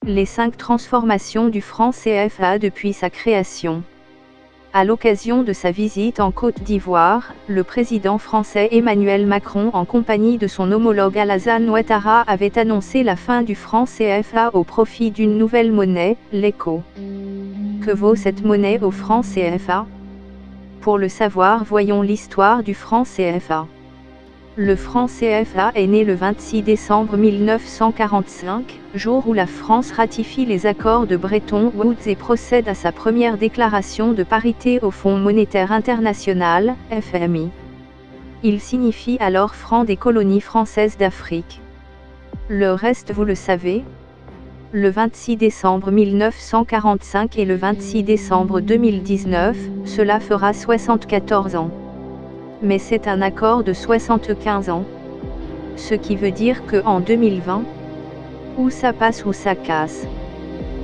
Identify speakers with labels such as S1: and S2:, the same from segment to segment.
S1: Les 5 transformations du franc CFA depuis sa création. À l'occasion de sa visite en Côte d'Ivoire, le président français Emmanuel Macron en compagnie de son homologue Alassane Ouattara avait annoncé la fin du franc CFA au profit d'une nouvelle monnaie, l'ECO. Que vaut cette monnaie au franc CFA? Pour le savoir, voyons l'histoire du franc CFA. Le franc CFA est né le 26 décembre 1945, jour où la France ratifie les accords de Bretton Woods et procède à sa première déclaration de parité au Fonds monétaire international, FMI. Il signifie alors franc des colonies françaises d'Afrique. Le reste vous le savez? Le 26 décembre 1945 et le 26 décembre 2019, cela fera 74 ans. Mais c'est un accord de 75 ans. Ce qui veut dire que en 2020, ou ça passe ou ça casse.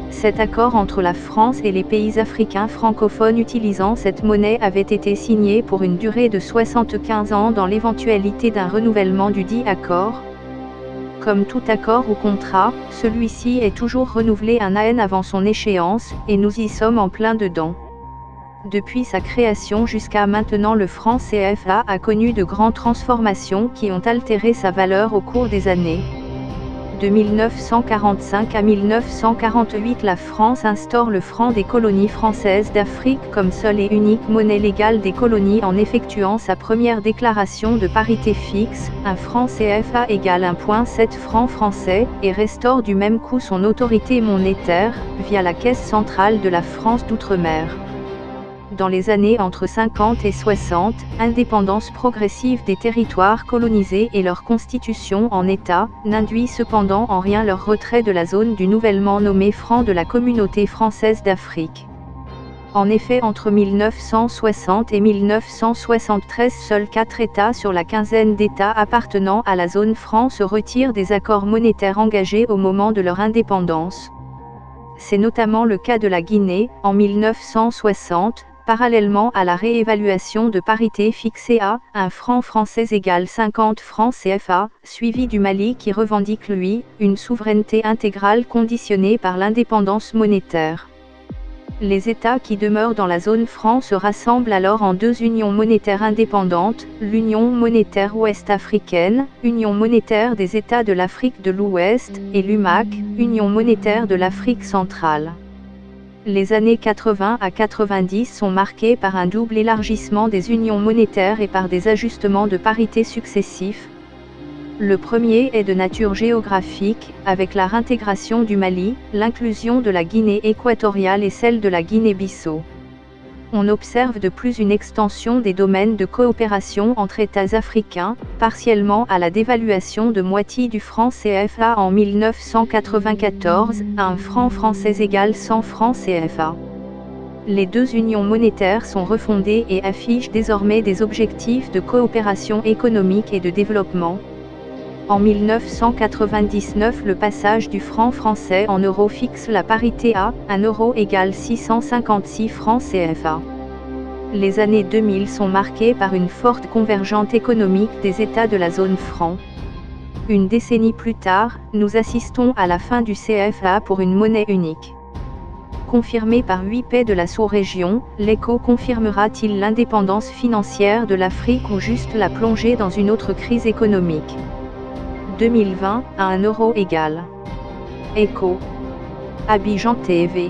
S1: Cet accord entre la France et les pays africains francophones utilisant cette monnaie avait été signé pour une durée de 75 ans dans l'éventualité d'un renouvellement du dit accord. Comme tout accord ou contrat, celui-ci est toujours renouvelé un an avant son échéance, et nous y sommes en plein dedans. Depuis sa création jusqu'à maintenant, le franc CFA a connu de grandes transformations qui ont altéré sa valeur au cours des années. De 1945 à 1948, la France instaure le franc des colonies françaises d'Afrique comme seule et unique monnaie légale des colonies en effectuant sa première déclaration de parité fixe, un franc CFA égale 1,7 francs français, et restaure du même coup son autorité monétaire, via la Caisse centrale de la France d'outre-mer. Dans les années entre 50 et 60, indépendance progressive des territoires colonisés et leur constitution en État, n'induit cependant en rien leur retrait de la zone du nouvellement nommé franc de la Communauté française d'Afrique. En effet, entre 1960 et 1973, seuls 4 États sur la quinzaine d'États appartenant à la zone franc se retirent des accords monétaires engagés au moment de leur indépendance. C'est notamment le cas de la Guinée, en 1960, parallèlement à la réévaluation de parité fixée à 1 franc français égale 50 francs CFA, suivi du Mali qui revendique lui, une souveraineté intégrale conditionnée par l'indépendance monétaire. Les États qui demeurent dans la zone franc se rassemblent alors en 2 unions monétaires indépendantes, l'Union monétaire ouest-africaine, Union monétaire des États de l'Afrique de l'Ouest, et l'UMAC, Union monétaire de l'Afrique centrale. Les années 80 à 90 sont marquées par un double élargissement des unions monétaires et par des ajustements de parité successifs. Le premier est de nature géographique, avec la réintégration du Mali, l'inclusion de la Guinée équatoriale et celle de la Guinée-Bissau. On observe de plus une extension des domaines de coopération entre États africains, partiellement à la dévaluation de moitié du franc CFA en 1994, à 1 franc français égale 100 francs CFA. Les 2 unions monétaires sont refondées et affichent désormais des objectifs de coopération économique et de développement. En 1999, le passage du franc français en euros fixe la parité à 1 euro égale 656 francs CFA. Les années 2000 sont marquées par une forte convergence économique des États de la zone franc. Une décennie plus tard, nous assistons à la fin du CFA pour une monnaie unique. Confirmé par 8 pays de la sous-région, l'ECO confirmera-t-il l'indépendance financière de l'Afrique ou juste la plongée dans une autre crise économique? 2020, à 1 euro égale. ECO. Abidjan TV.